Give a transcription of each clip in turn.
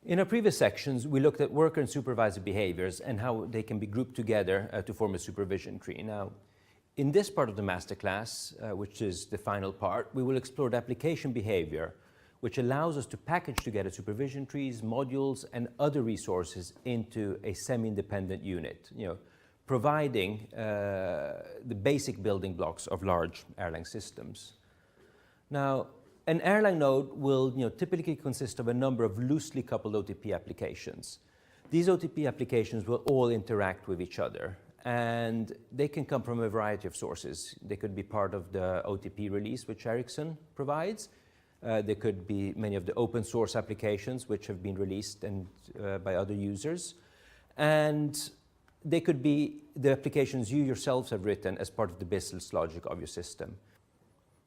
In our previous sections, we looked at worker and supervisor behaviors and how they can be grouped together to form a supervision tree. Now, in this part of the masterclass, which is the final part, we will explore the application behavior, which allows us to package together supervision trees, modules, and other resources into a semi-independent unit, providing the basic building blocks of large Erlang systems. Now, an Erlang node will typically consist of a number of loosely coupled OTP applications. These OTP applications will all interact with each other, and they can come from a variety of sources. They could be part of the OTP release, which Ericsson provides. There could be many of the open source applications which have been released and by other users. And they could be the applications you yourselves have written as part of the business logic of your system.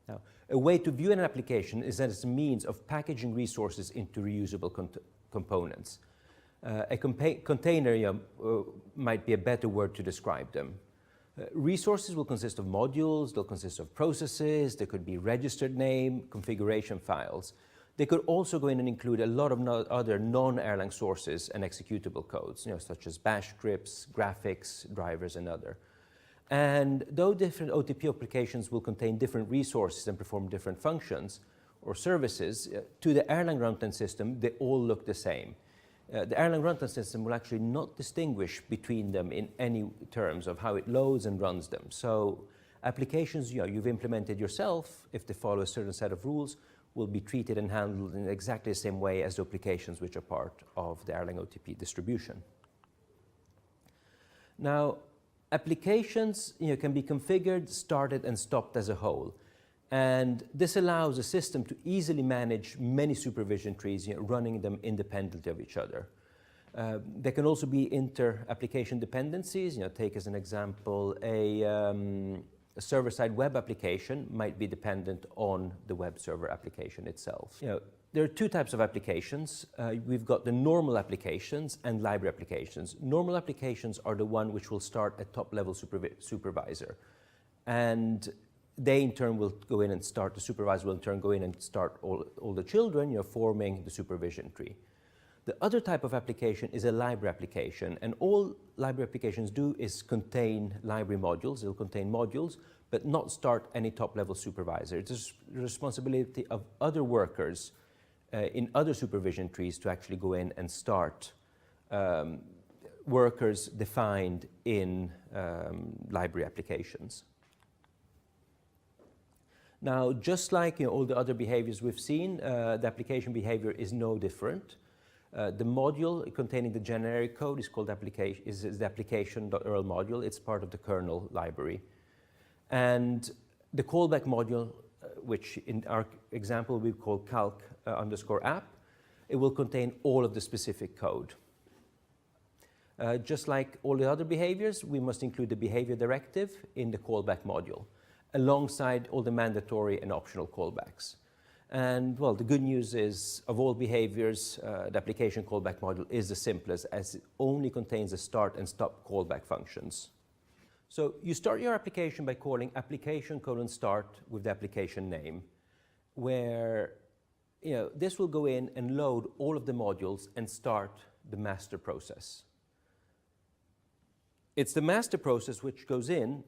Now, a way to view an application is as a means of packaging resources into reusable components. A container might be a better word to describe them. Resources will consist of modules, they'll consist of processes, there could be registered name, configuration files. They could also go in and include a lot of other non-Erlang sources and executable codes, such as bash scripts, graphics, drivers, and other. And though different OTP applications will contain different resources and perform different functions or services, to the Erlang runtime system, they all look the same. The Erlang runtime system will actually not distinguish between them in any terms of how it loads and runs them. So applications you've implemented yourself, if they follow a certain set of rules, will be treated and handled in exactly the same way as the applications which are part of the Erlang OTP distribution. Now, applications can be configured, started, and stopped as a whole. And this allows a system to easily manage many supervision trees, running them independently of each other. There can also be inter-application dependencies. Take as an example, a server-side web application might be dependent on the web server application itself. There are two types of applications. We've got the normal applications and library applications. Normal applications are the one which will start a top-level supervisor. And they, in turn, will go in and start, the supervisor will, in turn, go in and start all the children, forming the supervision tree. The other type of application is a library application. And all library applications do is contain library modules. They'll contain modules, but not start any top-level supervisor. It's the responsibility of other workers in other supervision trees to actually go in and start workers defined in library applications. Now, just like all the other behaviors we've seen, the application behavior is no different. The module containing the generic code is called is the application.erl module. It's part of the kernel library. And the callback module, which in our example we call Calc _app, it will contain all of the specific code. Just like all the other behaviors, we must include the behavior directive in the callback module, alongside all the mandatory and optional callbacks. And well, the good news is, of all behaviors, the application callback module is the simplest, as it only contains the start and stop callback functions. So you start your application by calling application:start with the application name, where this will go in and load all of the modules and start the master process. It's the master process which goes in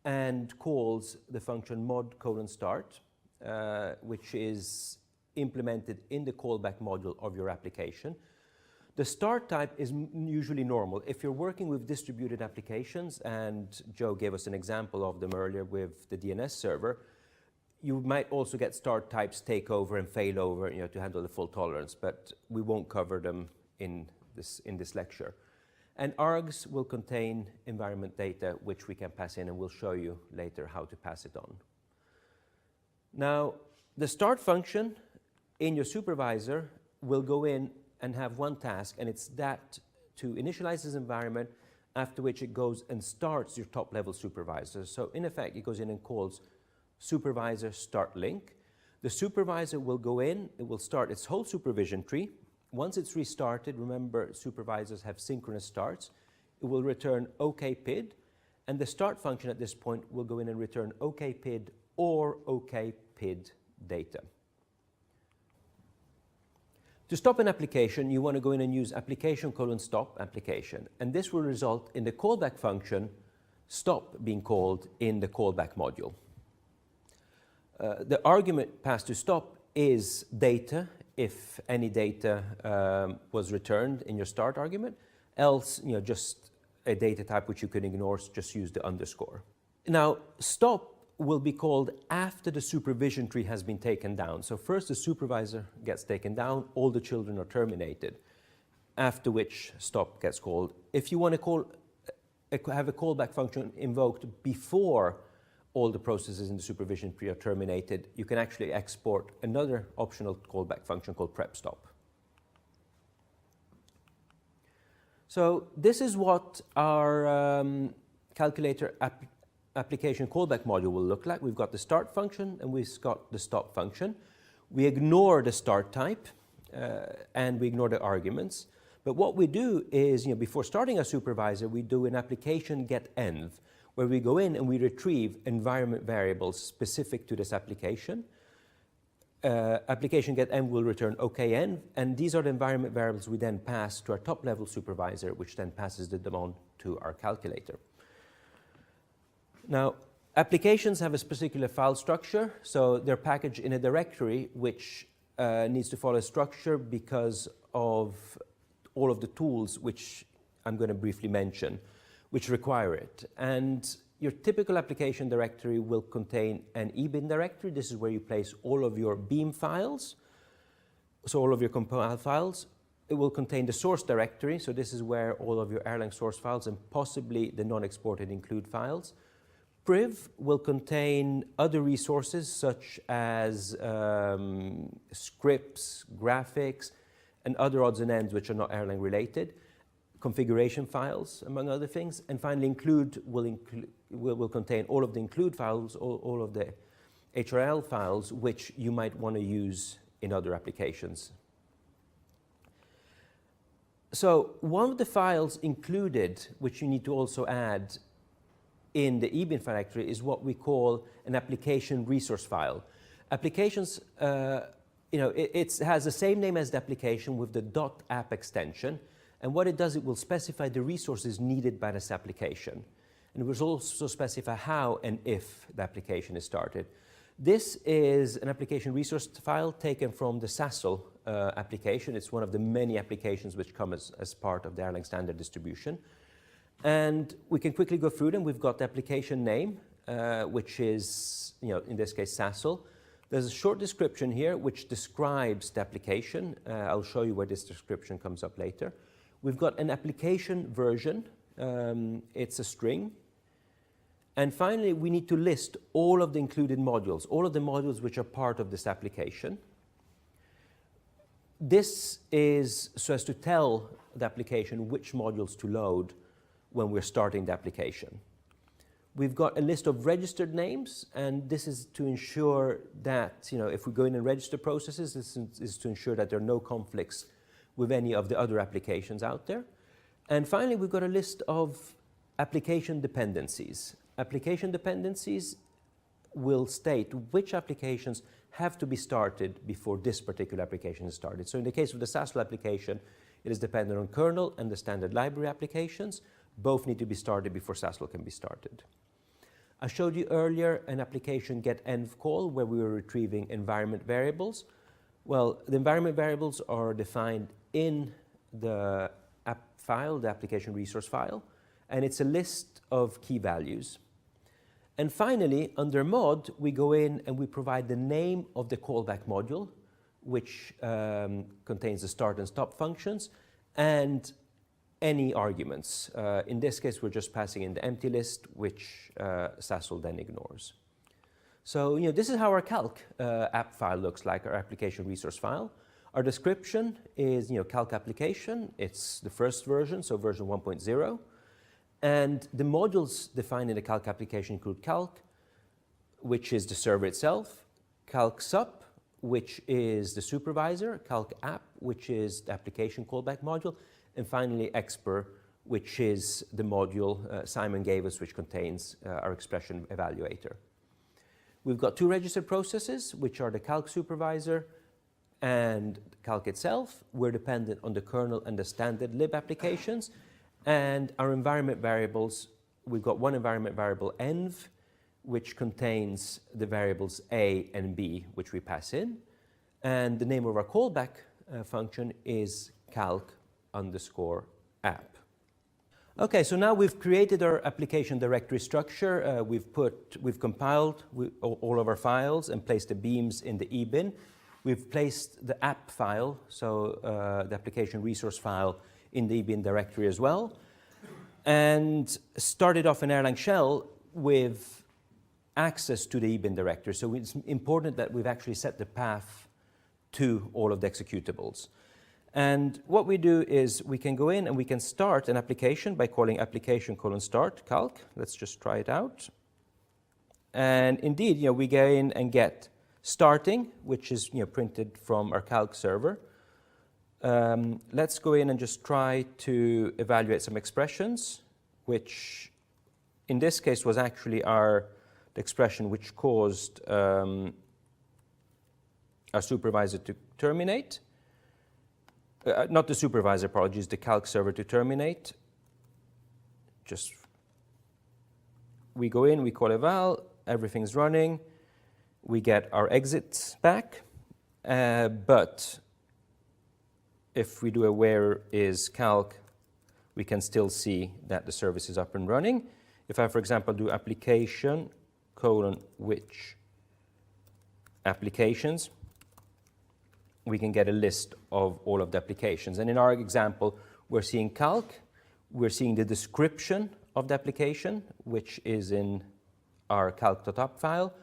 and calls the function mod:start, which is implemented in the callback module of your application. The start type is usually normal. If you're working with distributed applications, and Joe gave us an example of them earlier with the DNS server, you might also get start types take over and fail over to handle the full tolerance, but we won't cover them in this lecture. And args will contain environment data which we can pass in, and we'll show you later how to pass it on. Now, the start function in your supervisor will go in and have one task, and it's that to initialize this environment, after which it goes and starts your top-level supervisor. So in effect, it goes in and calls supervisor start link. The supervisor will go in, it will start its whole supervision tree. Once it's restarted, remember supervisors have synchronous starts, it will return OKPID, and the start function at this point will go in and return OKPID or OKPID data. To stop an application, you want to go in and use application:stop application. And this will result in the callback function stop being called in the callback module. The argument passed to stop is data, if any data was returned in your start argument. Else, just a data type which you can ignore, just use the underscore. Now, stop will be called after the supervision tree has been taken down. So first the supervisor gets taken down, all the children are terminated, after which stop gets called. If you want to have a callback function invoked before all the processes in the supervision tree are terminated, you can actually export another optional callback function called prep::stop. So this is what our calculator application callback module will look like. We've got the start function and we've got the stop function. We ignore the start type and we ignore the arguments. But what we do is, before starting a supervisor, we do an application getEnv, where we go in and we retrieve environment variables specific to this application. Application getEnv will return OKEnv, and these are the environment variables we then pass to our top-level supervisor, which then passes them on to our calculator. Now, applications have a particular file structure, so they're packaged in a directory which needs to follow a structure because of all of the tools which I'm going to briefly mention, which require it. And your typical application directory will contain an ebin directory. This is where you place all of your beam files, so all of your compile files. It will contain the source directory, so this is where all of your Erlang source files and possibly the non-exported include files. Priv will contain other resources such as scripts, graphics, and other odds and ends which are not Erlang related, configuration files, among other things. And finally, include will contain all of the include files, all of the HRL files, which you might want to use in other applications. So one of the files included, which you need to also add in the ebin directory, is what we call an application resource file. Applications, it has the same name as the application with the .app extension. And what it does, it will specify the resources needed by this application. And it will also specify how and if the application is started. This is an application resource file taken from the SASL application. It's one of the many applications which come as part of the Erlang standard distribution. And we can quickly go through them. We've got the application name, which is, in this case, SASL. There's a short description here which describes the application. I'll show you where this description comes up later. We've got an application version. It's a string. And finally, we need to list all of the included modules, all of the modules which are part of this application. This is so as to tell the application which modules to load when we're starting the application. We've got a list of registered names, and this is to ensure that, if we go in and register processes, this is to ensure that there are no conflicts with any of the other applications out there. And finally, we've got a list of application dependencies. Application dependencies will state which applications have to be started before this particular application is started. So in the case of the SASL application, it is dependent on kernel and the standard library applications. Both need to be started before SASL can be started. I showed you earlier an application getEnv call where we were retrieving environment variables. Well, the environment variables are defined in the app file, the application resource file, and it's a list of key values. And finally, under mod, we go in and we provide the name of the callback module, which contains the start and stop functions, and any arguments. In this case, we're just passing in the empty list, which SASL then ignores. So, this is how our Calc app file looks like, our application resource file. Our description is, Calc application. It's the first version, so version 1.0. And the modules defined in the Calc application include Calc, which is the server itself, Calc sup, which is the supervisor, Calc app, which is the application callback module, and finally Expr, which is the module Simon gave us, which contains our expression evaluator. We've got two registered processes, which are the Calc supervisor and Calc itself. We're dependent on the kernel and the standard lib applications. And our environment variables, we've got one environment variable env, which contains the variables a and b, which we pass in. And the name of our callback function is calc underscore app. Okay, so now we've created our application directory structure. We've compiled all of our files and placed the beams in the ebin. We've placed the app file, so the application resource file, in the ebin directory as well, and started off an Erlang shell with access to the ebin directory. So it's important that we've actually set the path to all of the executables. And what we do is we can go in and we can start an application by calling application:start calc. Let's just try it out. And indeed, we go in and get starting, which is printed from our Calc server. Let's go in and just try to evaluate some expressions, which in this case was actually the expression which caused our supervisor to terminate. Not the supervisor, apologies, the Calc server to terminate. We go in, we call eval, everything's running, we get our exits back, but if we do a where is calc, we can still see that the service is up and running. If I, for example, do application:which applications, we can get a list of all of the applications. And in our example, we're seeing Calc, we're seeing the description of the application, which is in our calc.app file,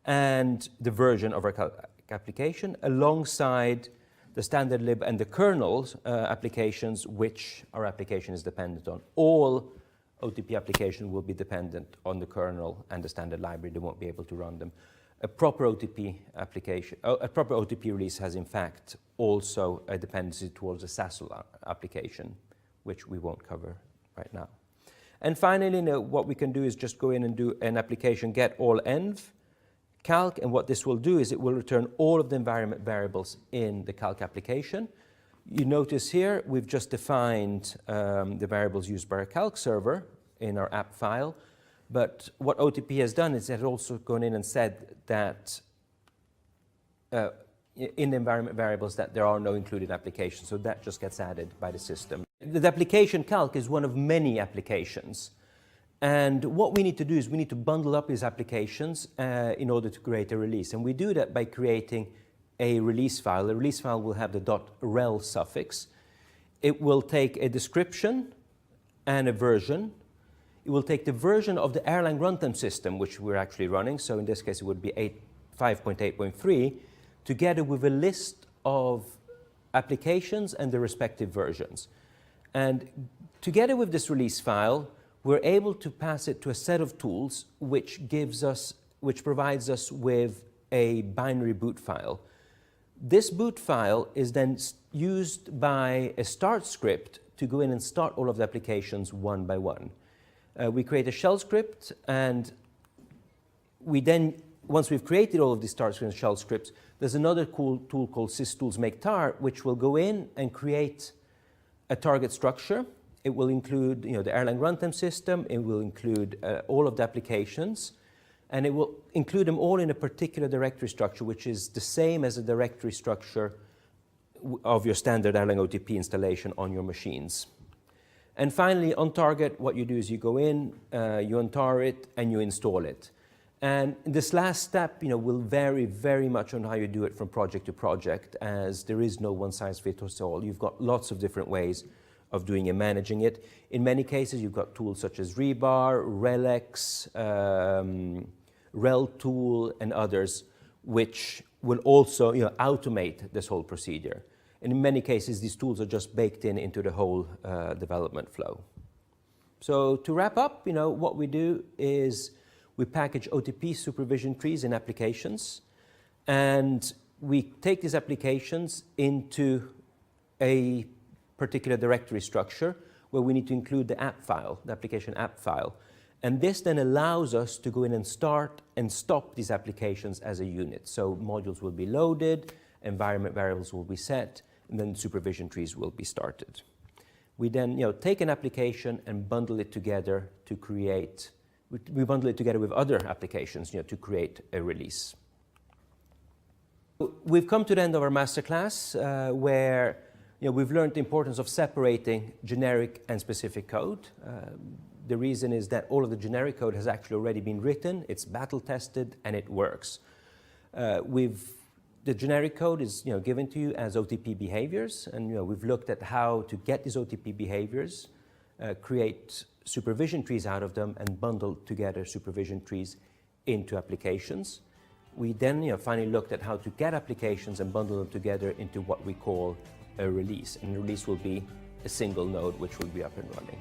and the version of our Calc application, alongside the standard lib and the kernel's applications, which our application is dependent on. All OTP applications will be dependent on the kernel and the standard library. They won't be able to run them. A proper OTP application, a proper OTP release has in fact also a dependency towards a SASL application, which we won't cover right now. And finally, what we can do is just go in and do an application get all env calc, and what this will do is it will return all of the environment variables in the Calc application. You notice here we've just defined the variables used by our Calc server in our app file. But what OTP has done is it has also gone in and said that in the environment variables that there are no included applications, so that just gets added by the system. The application Calc is one of many applications. And what we need to do is we need to bundle up these applications in order to create a release. And we do that by creating a release file. The release file will have the .rel suffix. It will take a description and a version. It will take the version of the Erlang runtime system, which we're actually running. So in this case, it would be 5.8.3, together with a list of applications and the respective versions. And together with this release file, we're able to pass it to a set of tools which provides us with a binary boot file. This boot file is then used by a start script to go in and start all of the applications one by one. We create a shell script, and we then, once we've created all of these start scripts and shell scripts, there's another cool tool called systoolsMakeTar, which will go in and create a target structure. It will include the Erlang runtime system, it will include all of the applications, and it will include them all in a particular directory structure, which is the same as the directory structure of your standard Erlang OTP installation on your machines. And finally, on target, what you do is you go in, you untar it, and you install it. And this last step will vary very much on how you do it from project to project, as there is no one-size-fits-all. You've got lots of different ways of doing and managing it. In many cases, you've got tools such as Rebar, Relex, RelTool, and others, which will also automate this whole procedure. And in many cases, these tools are just baked into the whole development flow. So to wrap up, what we do is we package OTP supervision trees in applications, and we take these applications into a particular directory structure where we need to include the app file, the application app file. And this then allows us to go in and start and stop these applications as a unit. So modules will be loaded, environment variables will be set, and then supervision trees will be started. We then take an application and bundle it together to create, we bundle it together with other applications to create a release. We've come to the end of our masterclass where we've learned the importance of separating generic and specific code. The reason is that all of the generic code has actually already been written, it's battle tested, and it works. The generic code is given to you as OTP behaviors, and we've looked at how to get these OTP behaviors, create supervision trees out of them, and bundle together supervision trees into applications. We then finally looked at how to get applications and bundle them together into what we call a release. And the release will be a single node which will be up and running.